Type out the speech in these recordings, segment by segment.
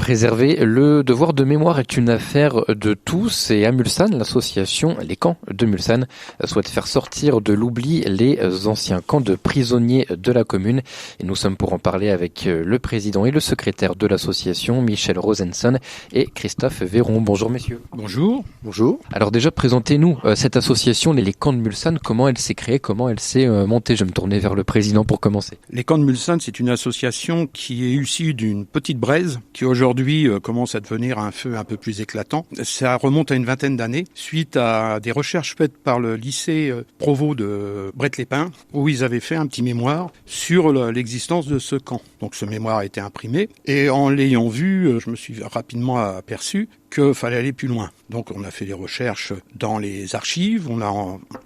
Préserver le devoir de mémoire est une affaire de tous et à Mulsanne, l'association Les Camps de Mulsanne souhaite faire sortir de l'oubli les anciens camps de prisonniers de la commune. Et nous sommes pour en parler avec le président et le secrétaire de l'association, Michel Rosenson et Christophe Véron. Bonjour messieurs. Bonjour. Bonjour. Alors déjà, présentez-nous cette association, les Camps de Mulsanne, comment elle s'est créée, comment elle s'est montée. Je vais me tourner vers le président pour commencer. Les Camps de Mulsanne, c'est une association qui est issue d'une petite braise qui aujourd'hui commence à devenir un feu un peu plus éclatant. Ça remonte à une vingtaine d'années, suite à des recherches faites par le lycée Provost de Brette-les-Pins, où ils avaient fait un petit mémoire sur l'existence de ce camp. Donc ce mémoire a été imprimé, et en l'ayant vu, je me suis rapidement aperçu qu'il fallait aller plus loin. Donc on a fait des recherches dans les archives, on a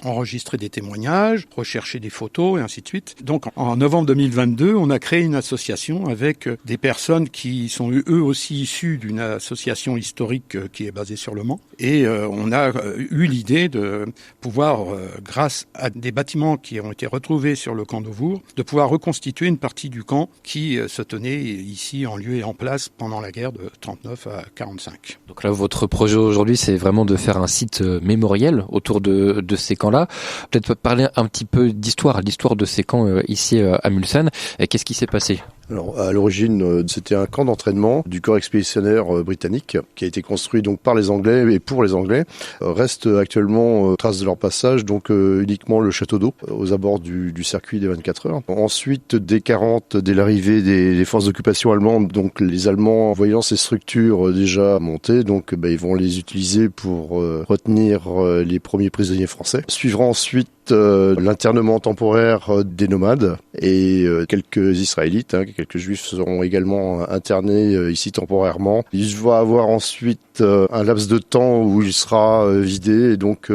enregistré des témoignages, recherché des photos et ainsi de suite. Donc en novembre 2022, on a créé une association avec des personnes qui sont eux aussi issues d'une association historique qui est basée sur Le Mans. Et on a eu l'idée de pouvoir, grâce à des bâtiments qui ont été retrouvés sur le camp d'Auvour, de pouvoir reconstituer une partie du camp qui se tenait ici en lieu et en place pendant la guerre de 39 à 45. Donc là, votre projet aujourd'hui, c'est vraiment de faire un site mémoriel autour de ces camps-là. Peut-être parler un petit peu d'histoire de ces camps ici à Mulsanne. Qu'est-ce qui s'est passé ? Alors, à l'origine, c'était un camp d'entraînement du corps expéditionnaire britannique qui a été construit donc par les Anglais et pour les Anglais. Reste actuellement trace de leur passage, donc uniquement le château d'eau aux abords du circuit des 24 heures. Ensuite, dès 40, dès l'arrivée des forces d'occupation allemandes, donc les Allemands, voyant ces structures déjà montées, donc ils vont les utiliser pour retenir les premiers prisonniers français. Suivra ensuite l'internement temporaire des nomades et quelques Israélites, quelques Juifs seront également internés ici temporairement. Il va avoir ensuite un laps de temps où il sera vidé et donc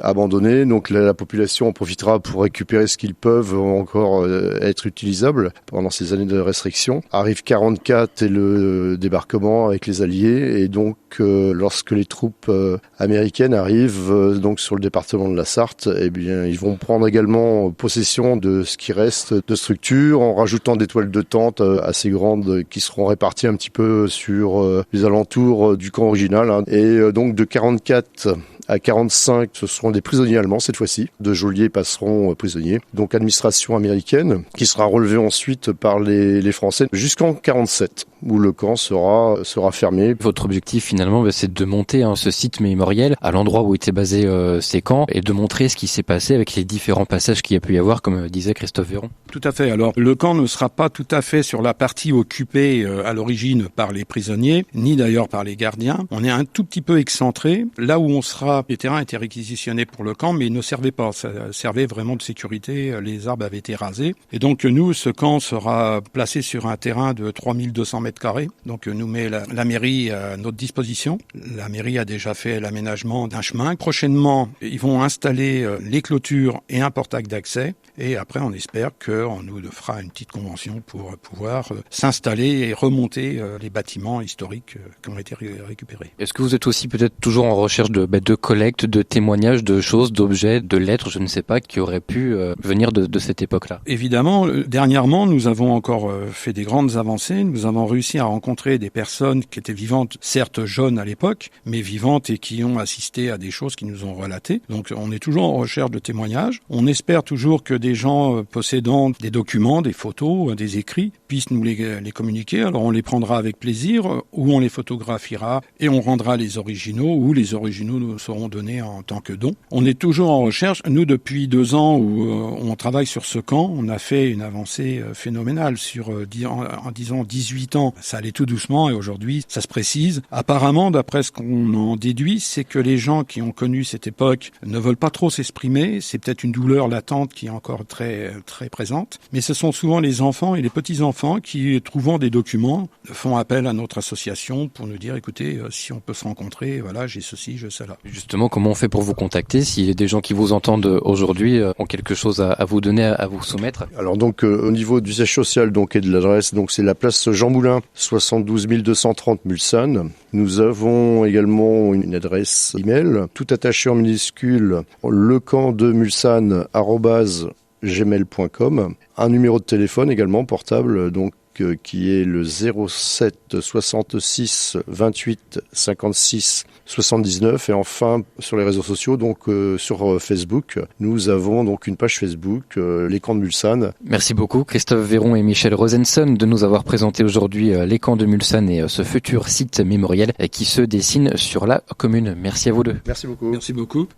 abandonné. Donc la population en profitera pour récupérer ce qu'ils peuvent encore être utilisables pendant ces années de restriction. Arrive 44 et le débarquement avec les Alliés et donc lorsque les troupes américaines arrivent donc sur le département de la Sarthe, eh bien ils vont prendre également possession de ce qui reste de structure en rajoutant des toiles de tente assez grandes qui seront réparties un petit peu sur les alentours du camp original. Et donc de 44 à 45, ce seront des prisonniers allemands cette fois-ci. De geôliers passeront prisonniers. Donc administration américaine qui sera relevée ensuite par les Français jusqu'en 47 où le camp sera fermé. Votre objectif finalement, c'est de monter ce site mémoriel à l'endroit où étaient basés ces camps et de montrer ce qui s'est passé avec les différents passages qu'il y a pu y avoir, comme disait Christophe Véron. Tout à fait. Alors le camp ne sera pas tout à fait sur la partie occupée à l'origine par les prisonniers, ni d'ailleurs par les gardiens. On est un tout petit peu excentré. Là où on sera, les terrains étaient réquisitionnés pour le camp, mais ils ne servaient pas. Ça servait vraiment de sécurité. Les arbres avaient été rasés. Et donc nous, ce camp sera placé sur un terrain de 3200 mètres carrés. Donc nous met la mairie à notre disposition. La mairie a déjà fait l'aménagement d'un chemin. Prochainement, ils vont installer les clôtures et un portail d'accès. Et après, on espère qu'on nous fera une petite convention pour pouvoir s'installer et remonter les bâtiments historiques qui ont été récupérés. Est-ce que vous êtes aussi peut-être toujours en recherche de collecte, de témoignages, de choses, d'objets, de lettres, je ne sais pas, qui auraient pu venir de cette époque-là? Évidemment, dernièrement, nous avons encore fait des grandes avancées. Nous avons réussi à rencontrer des personnes qui étaient vivantes, certes jeunes à l'époque, mais vivantes et qui ont assisté à des choses qui nous ont relatées. Donc on est toujours en recherche de témoignages. On espère toujours que des gens possédant des documents, des photos, des écrits, puissent nous les communiquer. Alors on les prendra avec plaisir, ou on les photographiera et on rendra les originaux, ou les originaux nous seront donnés en tant que don. On est toujours en recherche. Nous, depuis 2 ans où on travaille sur ce camp, on a fait une avancée phénoménale sur, en disant 18 ans. Ça allait tout doucement et aujourd'hui, ça se précise. Apparemment, d'après ce qu'on en déduit, c'est que les gens qui ont connu cette époque ne veulent pas trop s'exprimer. C'est peut-être une douleur latente qui est encore très, très présente. Mais ce sont souvent les enfants et les petits-enfants qui, trouvant des documents, font appel à notre association pour nous dire, écoutez, si on peut se rencontrer, voilà, j'ai ceci, j'ai cela. Justement, comment on fait pour vous contacter si des gens qui vous entendent aujourd'hui ont quelque chose à vous donner, à vous soumettre? Alors donc au niveau du siège social donc et de l'adresse, donc c'est la place Jean Moulin, 72 230 Mulsanne. Nous avons également une adresse email, tout attaché en minuscule, lecamp2mulsanne@gmail.com. Un numéro de téléphone également portable, donc qui est le 07 66 28 56 79. Et enfin, sur les réseaux sociaux, donc sur Facebook, nous avons donc une page Facebook, les camps de Mulsanne. Merci beaucoup Christophe Véron et Michel Rosenson de nous avoir présenté aujourd'hui les camps de Mulsanne et ce futur site mémoriel qui se dessine sur la commune. Merci à vous deux. Merci beaucoup. Merci beaucoup.